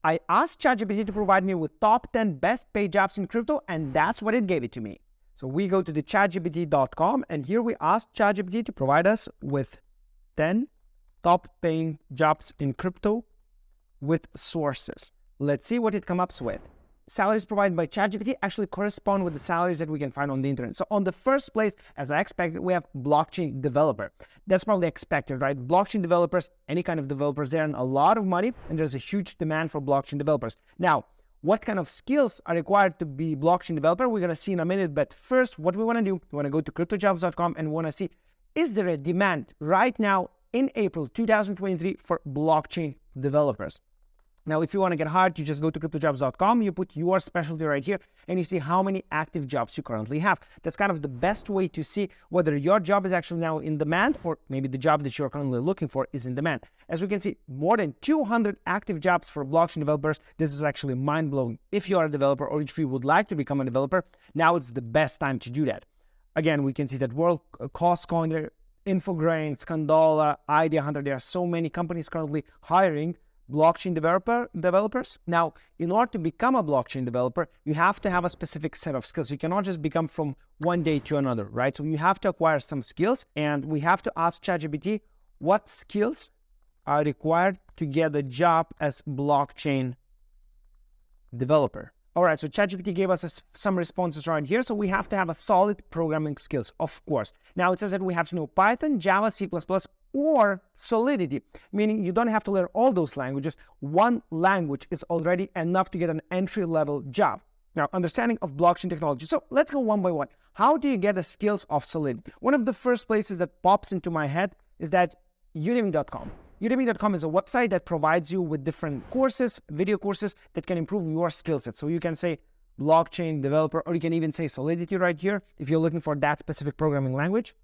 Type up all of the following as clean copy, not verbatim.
I asked ChatGPT to provide me with top 10 best paid jobs in crypto, and that's what it gave it to me. So we go to the chatgpt.com, and here we ask ChatGPT to provide us with 10 top paying jobs in crypto with sources. Let's see what it comes up with. Salaries provided by ChatGPT actually correspond with the salaries that we can find on the internet. So on the first place, as I expected, we have blockchain developer. That's probably expected, right? Blockchain developers, any kind of developers, they earn a lot of money, and there's a huge demand for blockchain developers. Now, what kind of skills are required to be blockchain developer? We're going to see in a minute, but first, what we want to do, we want to go to cryptojobs.com and we want to see, is there a demand right now in April 2023 for blockchain developers? Now, if you want to get hired, you just go to cryptojobs.com, you put your specialty right here, and you see how many active jobs you currently have. That's kind of the best way to see whether your job is actually now in demand, or maybe the job that you're currently looking for is in demand. As we can see, more than 200 active jobs for blockchain developers. This is actually mind-blowing. If you are a developer, or if you would like to become a developer, now it's the best time to do that. Again, we can see that World Cost Coin, Infograins, Condola, Idea Hunter, there are so many companies currently hiring blockchain developers. Now, in order to become a blockchain developer, you have to have a specific set of skills. You cannot just become from one day to another, right? So you have to acquire some skills, and we have to ask ChatGPT what skills are required to get a job as blockchain developer. All right, so ChatGPT gave us some responses right here. So we have to have a solid programming skills, of course. Now it says that we have to know Python, Java, C++, or Solidity, meaning you don't have to learn all those languages. One language is already enough to get an entry-level job. Now, understanding of blockchain technology. So let's go one by one. How do you get the skills of Solidity? One of the first places that pops into my head is that udemy.com. Udemy.com is a website that provides you with different courses, video courses that can improve your skill set. So you can say blockchain developer, or you can even say Solidity right here if you're looking for that specific programming language.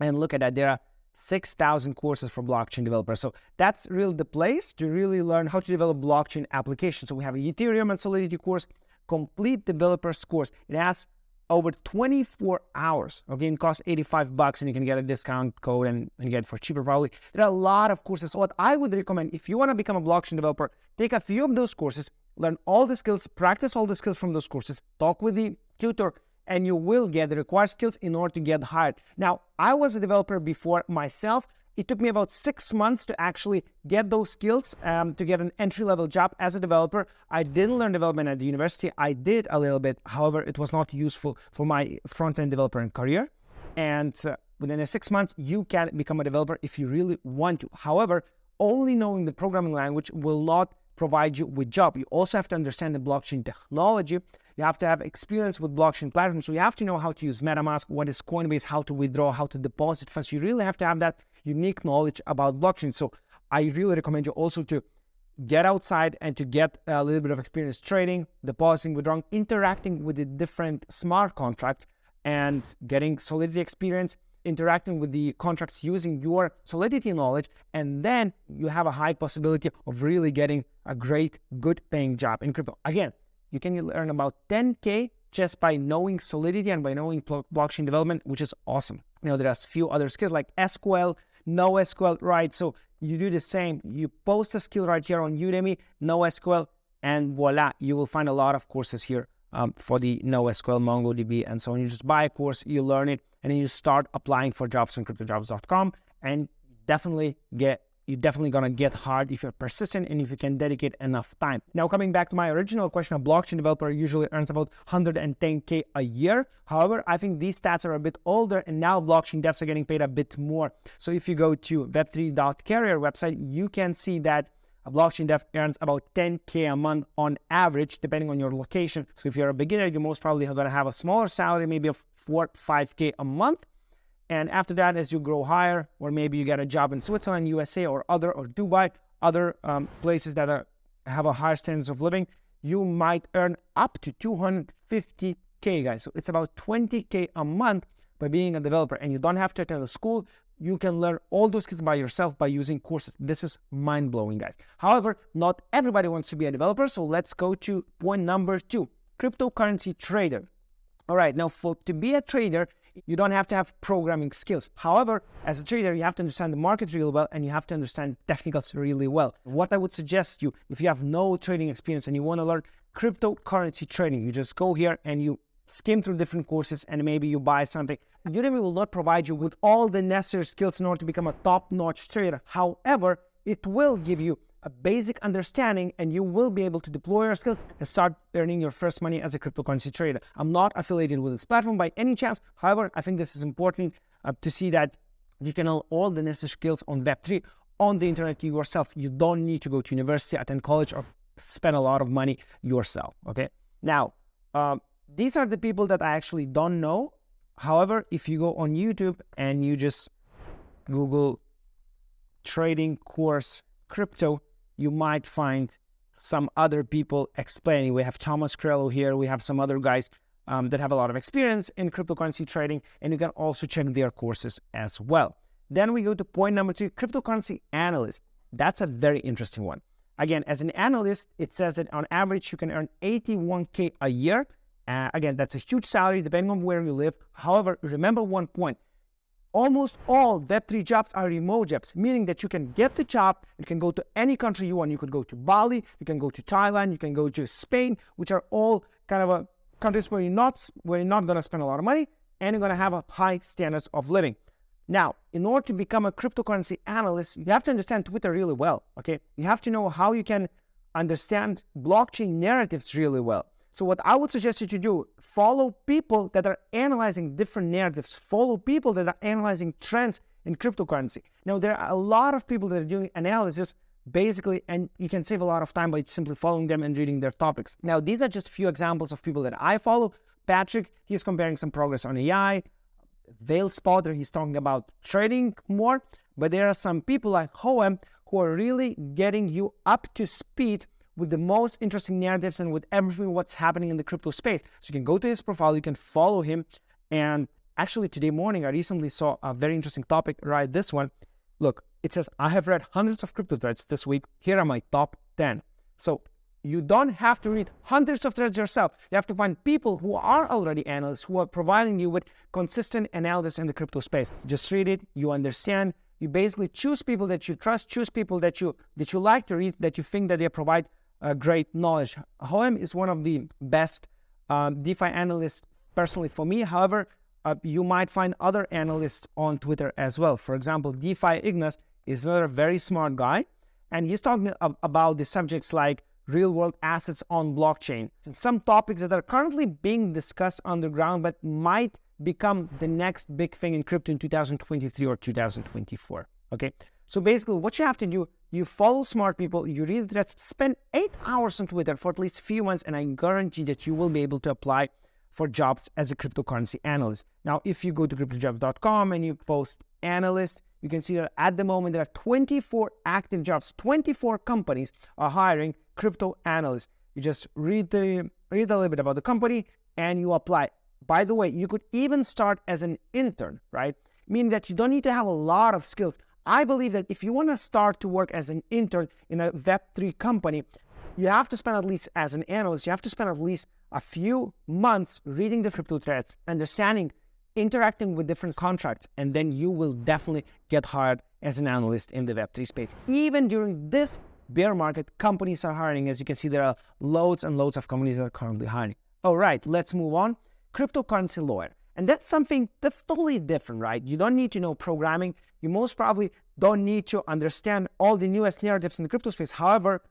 And look at that, there are 6,000 courses for blockchain developers. So that's really the place to really learn how to develop blockchain applications. So we have a Ethereum and Solidity course, complete developers course. It has over 24 hours. Okay, it costs $85 and you can get a discount code and get it for cheaper probably. There are a lot of courses. So what I would recommend, if you want to become a blockchain developer, take a few of those courses, learn all the skills, practice all the skills from those courses, talk with the tutor, and you will get the required skills in order to get hired. Now, I was a developer before myself. It took me about 6 months to actually get those skills to get an entry-level job as a developer. I didn't learn development at the university. I did a little bit. However, it was not useful for my front-end developer career. And within 6 months, you can become a developer if you really want to. However, only knowing the programming language will not provide you with job. You also have to understand the blockchain technology. You have to have experience with blockchain platforms. So you have to know how to use MetaMask, what is Coinbase, how to withdraw, how to deposit funds. You really have to have that unique knowledge about blockchain. So I really recommend you also to get outside and to get a little bit of experience trading, depositing, withdrawing, interacting with the different smart contracts, and getting Solidity experience, interacting with the contracts using your Solidity knowledge, and then you have a high possibility of really getting a great, good paying job in crypto. Again, you can earn about 10K just by knowing Solidity and by knowing blockchain development, which is awesome. You know, there's a few other skills like SQL, NoSQL, right? So you do the same. You post a skill right here on Udemy, NoSQL, and voila, you will find a lot of courses here for the NoSQL, MongoDB, and so on. You just buy a course, you learn it, and then you start applying for jobs on cryptojobs.com, and you're definitely gonna get hired if you're persistent and if you can dedicate enough time. Now, coming back to my original question, a blockchain developer usually earns about 110K a year. However, I think these stats are a bit older, and now blockchain devs are getting paid a bit more. So if you go to web3.career website, you can see that a blockchain dev earns about 10K a month on average, depending on your location. So if you're a beginner, you're most probably gonna have a smaller salary, maybe of 4-5K a month. And after that, as you grow higher, or maybe you get a job in Switzerland, USA, or Dubai, other places that have a higher standards of living, you might earn up to 250K, guys. So it's about 20K a month by being a developer, and you don't have to attend a school. You can learn all those skills by yourself by using courses. This is mind-blowing, guys. However, not everybody wants to be a developer, so let's go to point number 2, cryptocurrency trader. All right, now to be a trader, You don't have to have programming skills. However, as a trader, you have to understand the market really well, and you have to understand technicals really well. What I would suggest you, if you have no trading experience and you want to learn cryptocurrency trading, you just go here and you skim through different courses and maybe you buy something. Udemy will not provide you with all the necessary skills in order to become a top-notch trader. However, it will give you a basic understanding and you will be able to deploy your skills and start earning your first money as a cryptocurrency trader. I'm not affiliated with this platform by any chance. However, I think this is important to see that you can learn all the necessary skills on Web3 on the internet yourself. You don't need to go to university, attend college, or spend a lot of money yourself, okay? Now, these are the people that I actually don't know. However, if you go on YouTube and you just Google trading course crypto, you might find some other people explaining. We have Thomas Crello here. We have some other guys that have a lot of experience in cryptocurrency trading, and you can also check their courses as well. Then we go to point number 2, cryptocurrency analyst. That's a very interesting one. Again, as an analyst, it says that on average, you can earn 81K a year. Again, that's a huge salary depending on where you live. However, remember one point. Almost all Web3 jobs are remote jobs, meaning that you can get the job, you can go to any country you want. You could go to Bali, you can go to Thailand, you can go to Spain, which are all kind of countries where you're not going to spend a lot of money and you're going to have a high standards of living. Now, in order to become a cryptocurrency analyst, you have to understand Twitter really well, okay? You have to know how you can understand blockchain narratives really well. So what I would suggest you to do, follow people that are analyzing different narratives, follow people that are analyzing trends in cryptocurrency. Now, there are a lot of people that are doing analysis basically, and you can save a lot of time by simply following them and reading their topics. Now, these are just a few examples of people that I follow. Patrick, he's comparing some progress on AI. Veil Spotter, he's talking about trading more. But there are some people like Hoem who are really getting you up to speed with the most interesting narratives and with everything what's happening in the crypto space. So you can go to his profile, you can follow him. And actually today morning, I recently saw a very interesting topic, right? This one. Look, it says, I have read hundreds of crypto threads this week. Here are my top 10. So you don't have to read hundreds of threads yourself. You have to find people who are already analysts, who are providing you with consistent analysis in the crypto space. Just read it, you understand. You basically choose people that you trust, choose people that you like to read, that you think that they provide great knowledge. Hoem is one of the best DeFi analysts personally for me. However, you might find other analysts on Twitter as well. For example, DeFi Ignas is another very smart guy, and he's talking about the subjects like real-world assets on blockchain, and some topics that are currently being discussed underground but might become the next big thing in crypto in 2023 or 2024. Okay, so basically what you have to do, you follow smart people, you read the threads, spend 8 hours on Twitter for at least a few months, and I guarantee that you will be able to apply for jobs as a cryptocurrency analyst. Now, if you go to cryptojobs.com and you post analyst, you can see that at the moment there are 24 active jobs. 24 companies are hiring crypto analysts. You just read a little bit about the company and you apply. By the way, you could even start as an intern, right? Meaning that you don't need to have a lot of skills. I believe that if you want to start to work as an intern in a Web3 company, you have to spend at least, as an analyst, you have to spend at least a few months reading the crypto threads, understanding, interacting with different contracts, and then you will definitely get hired as an analyst in the Web3 space. Even during this bear market, companies are hiring. As you can see, there are loads and loads of companies that are currently hiring. All right, let's move on. Cryptocurrency lawyer. And that's something that's totally different, right? You don't need to know programming. You most probably don't need to understand all the newest narratives in the crypto space. However,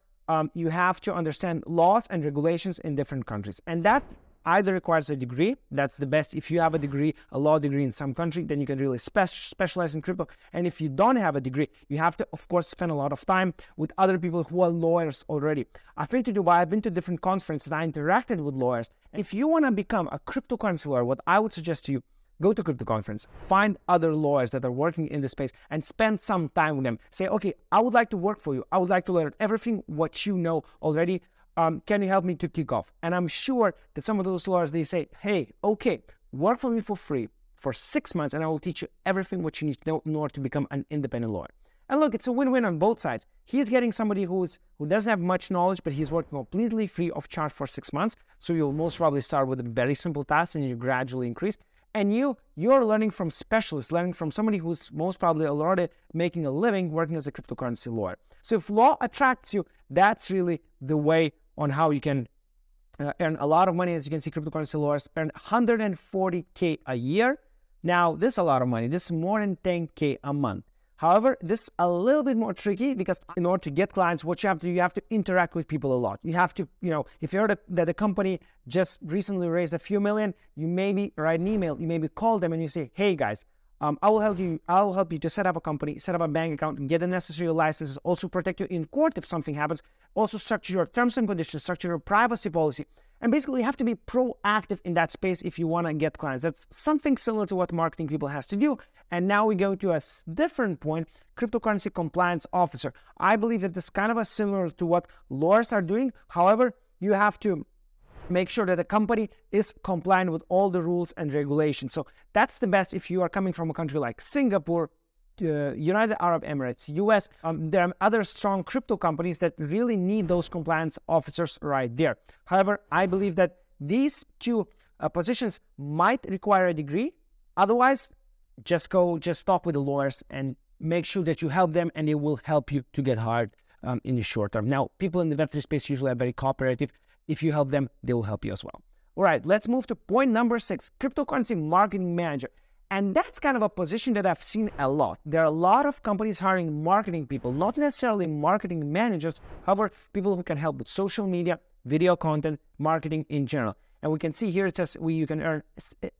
you have to understand laws and regulations in different countries. And that either requires a degree. That's the best. If you have a degree, a law degree in some country, then you can really specialize in crypto. And if you don't have a degree, you have to, of course, spend a lot of time with other people who are lawyers already. I've been to Dubai, I've been to different conferences, I interacted with lawyers. If you want to become a cryptocurrency lawyer, what I would suggest to you, go to crypto conference, find other lawyers that are working in the space and spend some time with them. Say, okay, I would like to work for you. I would like to learn everything what you know already. Can you help me to kick off? And I'm sure that some of those lawyers, they say, hey, okay, work for me for free for 6 months and I will teach you everything what you need to know in order to become an independent lawyer. And look, it's a win-win on both sides. He's getting somebody who doesn't have much knowledge, but he's working completely free of charge for 6 months. So you'll most probably start with a very simple task and you gradually increase. And you're learning from specialists, learning from somebody who's most probably already making a living working as a cryptocurrency lawyer. So if law attracts you, that's really the way on how you can earn a lot of money. As you can see, cryptocurrency lawyers earn $140K a year. Now, this is a lot of money. This is more than $10K a month. However, this is a little bit more tricky because in order to get clients, what you have to do, you have to interact with people a lot. You have to, if you heard that the company just recently raised a few million, you maybe write an email, you maybe call them and you say, hey guys, I will help you to set up a company, set up a bank account, and get the necessary licenses, also protect you in court if something happens, also structure your terms and conditions, structure your privacy policy. And basically, you have to be proactive in that space if you want to get clients. That's something similar to what marketing people has to do. And now we go to a different point, cryptocurrency compliance officer. I believe that this is kind of similar to what lawyers are doing. However, you have to make sure that the company is compliant with all the rules and regulations. So that's the best if you are coming from a country like Singapore, United Arab Emirates, US. There are other strong crypto companies that really need those compliance officers right there. However, I believe that these two positions might require a degree. Otherwise, just talk with the lawyers and make sure that you help them, and they will help you to get hired in the short term. Now, people in the Web3 space usually are very cooperative. If you help them, they will help you as well. All right, let's move to point number 6, cryptocurrency marketing manager. And that's kind of a position that I've seen a lot. There are a lot of companies hiring marketing people, not necessarily marketing managers, however, people who can help with social media, video content, marketing in general. And we can see here it says you can earn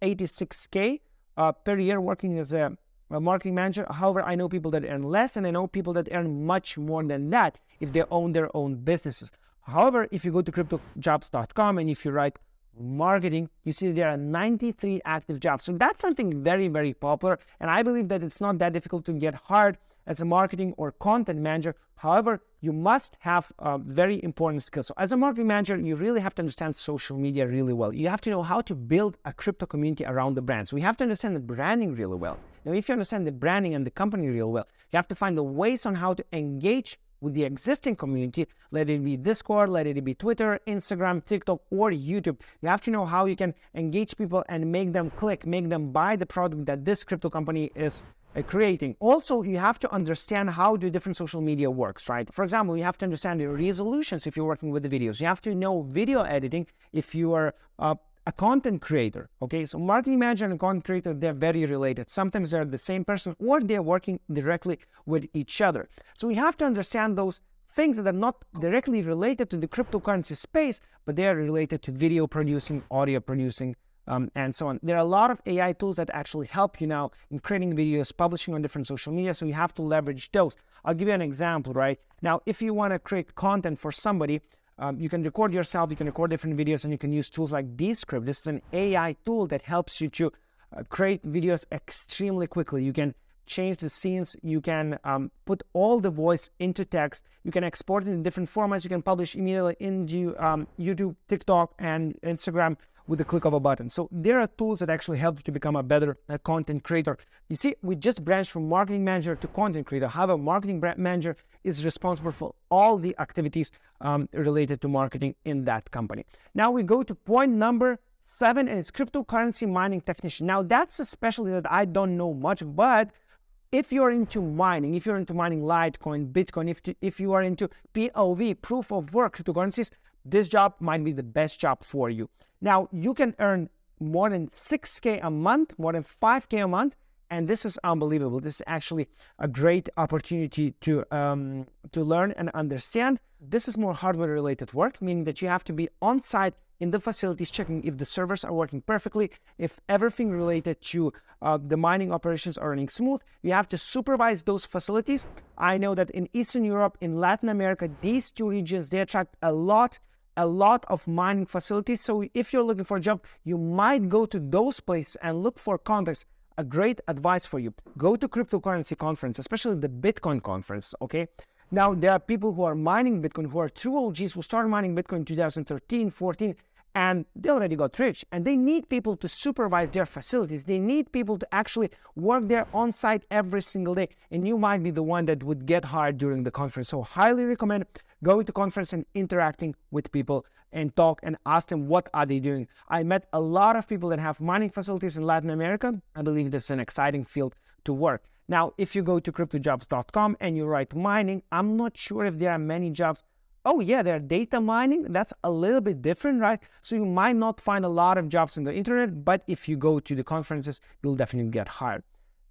$86K per year working as a marketing manager. However, I know people that earn less, and I know people that earn much more than that if they own their own businesses. However, if you go to cryptojobs.com and if you write marketing, you see there are 93 active jobs. So that's something very, very popular. And I believe that it's not that difficult to get hired as a marketing or content manager. However, you must have very important skills. So as a marketing manager, you really have to understand social media really well. You have to know how to build a crypto community around the brand. So you have to understand the branding really well. Now, if you understand the branding and the company real well, you have to find the ways on how to engage with the existing community, let it be Discord, let it be Twitter, Instagram, TikTok, or YouTube. You have to know how you can engage people and make them click, make them buy the product that this crypto company is creating. Also, you have to understand how do different social media works, right? For example, you have to understand the resolutions if you're working with the videos. You have to know video editing if you are a content creator, okay? So marketing manager and content creator, they're very related. Sometimes they're the same person or they're working directly with each other. So we have to understand those things that are not directly related to the cryptocurrency space, but they are related to video producing, audio producing, and so on. There are a lot of AI tools that actually help you now in creating videos, publishing on different social media, so you have to leverage those. I'll give you an example, right? Now, if you want to create content for somebody, you can record yourself, you can record different videos, and you can use tools like Descript. This is an AI tool that helps you to create videos extremely quickly. You can change the scenes, you can put all the voice into text, you can export it in different formats, you can publish immediately into YouTube, TikTok, and Instagram with the click of a button. So there are tools that actually help you to become a better content creator. You see, we just branched from marketing manager to content creator. However, marketing manager is responsible for all the activities related to marketing in that company. Now we go to point number 7, and it's cryptocurrency mining technician. Now that's a specialty that I don't know much, but if you're into mining, if you're into mining Litecoin, Bitcoin, if you are into POV, proof of work cryptocurrencies, this job might be the best job for you. Now, you can earn more than 6K a month, more than 5K a month, and this is unbelievable. This is actually a great opportunity to learn and understand. This is more hardware-related work, meaning that you have to be on site in the facilities, checking if the servers are working perfectly, if everything related to the mining operations are running smooth. You have to supervise those facilities. I know that in Eastern Europe, in Latin America, these two regions, they attract a lot of mining facilities. So if you're looking for a job, you might go to those places and look for contacts. A great advice for you: go to cryptocurrency conference, especially the Bitcoin conference, okay? Now, there are people who are mining Bitcoin, who are true OGs, who started mining Bitcoin in 2013, 14, and they already got rich, and they need people to supervise their facilities. They need people to actually work there on site every single day, and you might be the one that would get hired during the conference. So highly recommend going to conference and interacting with people and talk and ask them what are they doing. I met a lot of people that have mining facilities in Latin America. I believe this is an exciting field to work. Now, if you go to cryptojobs.com and you write mining, I'm not sure if there are many jobs. Oh yeah, there are data mining. That's a little bit different, right? So you might not find a lot of jobs on the internet, but if you go to the conferences, you'll definitely get hired.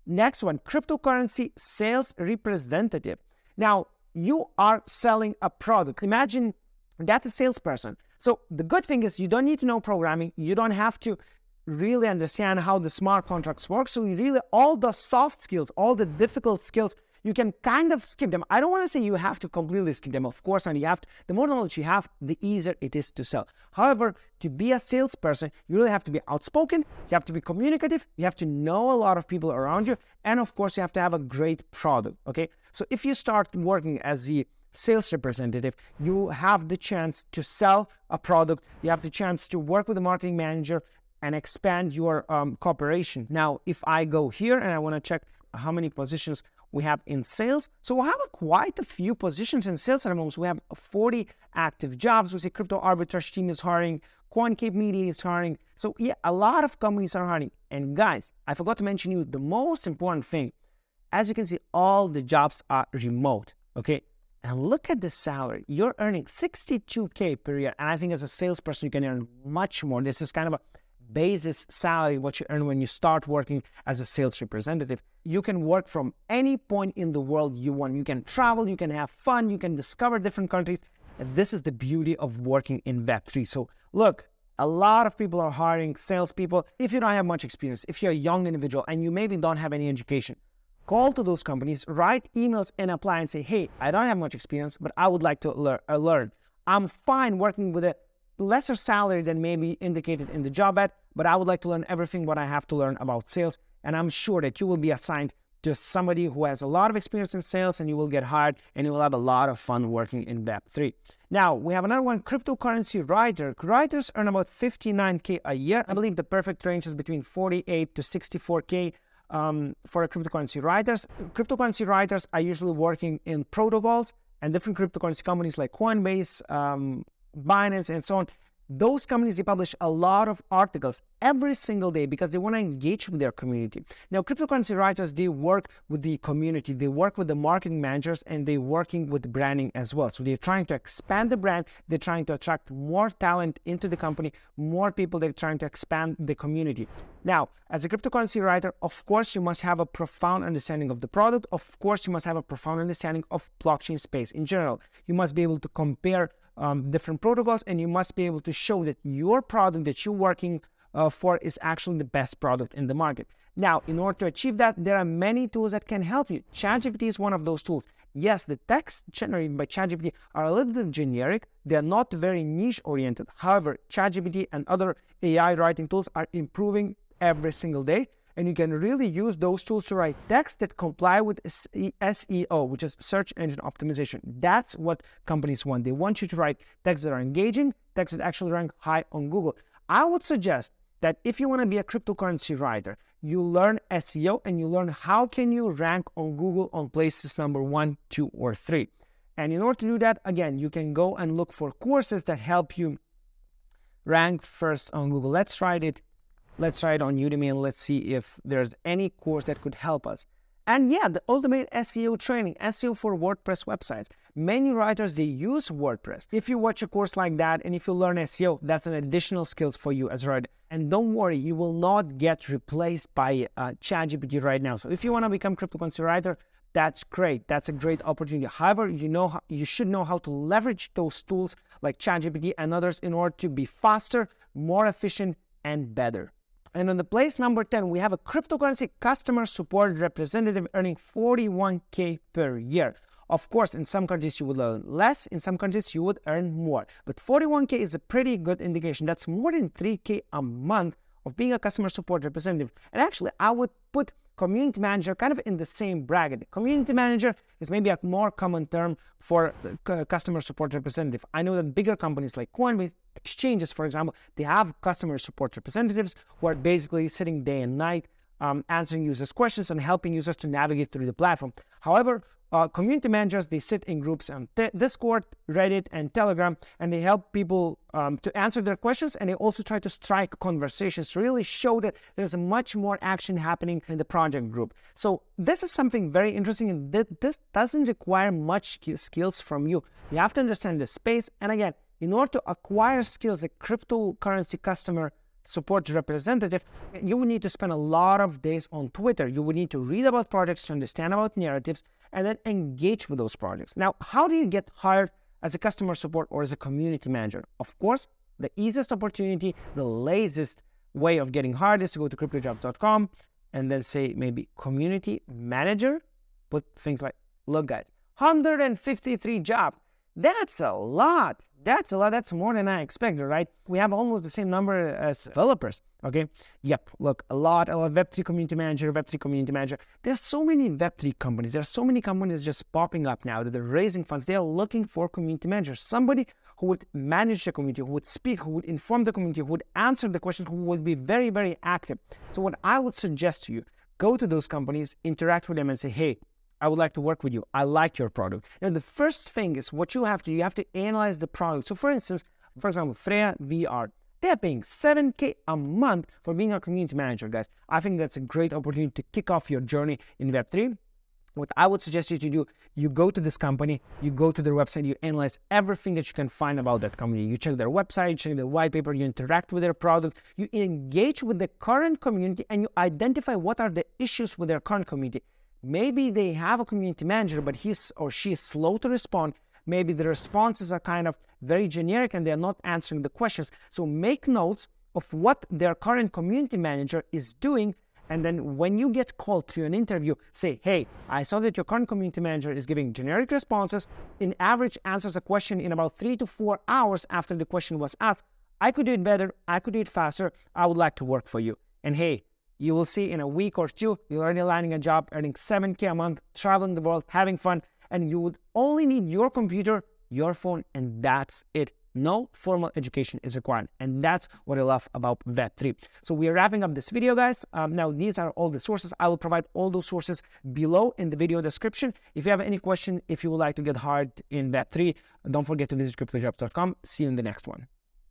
Next one, cryptocurrency sales representative. Now, you are selling a product. Imagine that's a salesperson. So the good thing is you don't need to know programming. You don't have to really understand how the smart contracts work. So you really, all the soft skills, all the difficult skills, you can kind of skip them. I don't want to say you have to completely skip them, of course, and you have to, the more knowledge you have, the easier it is to sell. However, to be a salesperson, you really have to be outspoken, you have to be communicative, you have to know a lot of people around you, and of course, you have to have a great product, okay? So if you start working as the sales representative, you have the chance to sell a product, you have the chance to work with a marketing manager and expand your cooperation. Now, if I go here and I want to check how many positions we have in sales. So we have quite a few positions in sales at the moment. So we have 40 active jobs. We say crypto arbitrage team is hiring, CoinCape Media is hiring. So yeah, a lot of companies are hiring. And guys, I forgot to mention you the most important thing. As you can see, all the jobs are remote, okay? And look at the salary. You're earning 62K per year. And I think as a salesperson, you can earn much more. This is kind of a basis salary, what you earn when you start working as a sales representative. You can work from any point in the world you want. You can travel, you can have fun, you can discover different countries. And this is the beauty of working in Web3. So look, a lot of people are hiring salespeople. If you don't have much experience, if you're a young individual and you maybe don't have any education, call to those companies, write emails and apply and say, hey, I don't have much experience, but I would like to learn. I'm fine working with a lesser salary than maybe indicated in the job ad, but I would like to learn everything what I have to learn about sales. And I'm sure that you will be assigned to somebody who has a lot of experience in sales and you will get hired and you will have a lot of fun working in Web3. Now, we have another one, cryptocurrency writer. Writers earn about 59K a year. I believe the perfect range is between 48 to 64K for cryptocurrency writers. Cryptocurrency writers are usually working in protocols and different cryptocurrency companies like Coinbase, Binance, and so on. Those companies, they publish a lot of articles every single day because they want to engage with their community. Now, cryptocurrency writers, they work with the community, they work with the marketing managers, and they're working with branding as well. So they're trying to expand the brand, they're trying to attract more talent into the company, more people, they're trying to expand the community. Now, as a cryptocurrency writer, of course, you must have a profound understanding of the product. Of course, you must have a profound understanding of blockchain space in general. You must be able to compare different protocols, and you must be able to show that your product that you're working for is actually the best product in the market. Now, in order to achieve that, there are many tools that can help you. ChatGPT is one of those tools. Yes, the text generated by ChatGPT are a little bit generic. They're not very niche oriented. However, ChatGPT and other AI writing tools are improving every single day. And you can really use those tools to write text that comply with SEO, which is search engine optimization. That's what companies want. They want you to write texts that are engaging, texts that actually rank high on Google. I would suggest that if you want to be a cryptocurrency writer, you learn SEO and you learn how can you rank on Google on places number 1, 2, or 3. And in order to do that, again, you can go and look for courses that help you rank first on Google. Let's try it on Udemy and let's see if there's any course that could help us. And yeah, the ultimate SEO training, SEO for WordPress websites. Many writers, they use WordPress. If you watch a course like that and if you learn SEO, that's an additional skills for you as a writer. And don't worry, you will not get replaced by ChatGPT right now. So if you want to become cryptocurrency writer, that's great. That's a great opportunity. However, you should know how to leverage those tools like ChatGPT and others in order to be faster, more efficient, and better. And on the place number 10, we have a cryptocurrency customer support representative earning 41K per year. Of course, in some countries you would earn less, in some countries you would earn more. But 41K is a pretty good indication. That's more than 3K a month of being a customer support representative. And actually, I would put community manager kind of in the same bracket. Community manager is maybe a more common term for the customer support representative. I know that bigger companies like Coinbase, exchanges, for example, they have customer support representatives who are basically sitting day and night answering users' questions and helping users to navigate through the platform. However, community managers, they sit in groups on Discord, Reddit, and Telegram, and they help people to answer their questions, and they also try to strike conversations to really show that there's much more action happening in the project group. So this is something very interesting, and this doesn't require much skills from you. You have to understand the space, and again, in order to acquire skills as a cryptocurrency customer support representative, you will need to spend a lot of days on Twitter. You will need to read about projects, to understand about narratives, and then engage with those projects. Now, how do you get hired as a customer support or as a community manager? Of course, the easiest opportunity, the laziest way of getting hired is to go to cryptojobs.com and then say maybe community manager. Put things like, look guys, 153 jobs. That's a lot. That's a lot. That's more than I expected, right? We have almost the same number as developers, okay? Yep, look, a lot of Web3 community manager, Web3 community manager. There's so many Web3 companies. There's so many companies just popping up now that they're raising funds. They're looking for community managers, somebody who would manage the community, who would speak, who would inform the community, who would answer the questions, who would be very, very active. So what I would suggest to you, go to those companies, interact with them and say, hey, I would like to work with you. I like your product. Now, the first thing is what you have to analyze the product. So for instance, for example, Freya VR, they're paying $7K a month for being a community manager, guys. I think that's a great opportunity to kick off your journey in Web3. What I would suggest you to do, you go to this company, you go to their website, you analyze everything that you can find about that company. You check their website, you check their white paper, you interact with their product, you engage with the current community, and you identify what are the issues with their current community. Maybe they have a community manager, but he's or she is slow to respond. Maybe the responses are kind of very generic and they're not answering the questions. So make notes of what their current community manager is doing. And then when you get called to an interview, say, hey, I saw that your current community manager is giving generic responses. In average, answers a question in about 3 to 4 hours after the question was asked. I could do it better. I could do it faster. I would like to work for you. And hey, you will see in a week or two, you're already landing a job, earning $7K a month, traveling the world, having fun, and you would only need your computer, your phone, and that's it. No formal education is required, and that's what I love about Web3. So we are wrapping up this video, guys. Now, these are all the sources. I will provide all those sources below in the video description. If you have any question, if you would like to get hired in Web3, don't forget to visit cryptojobs.com. See you in the next one.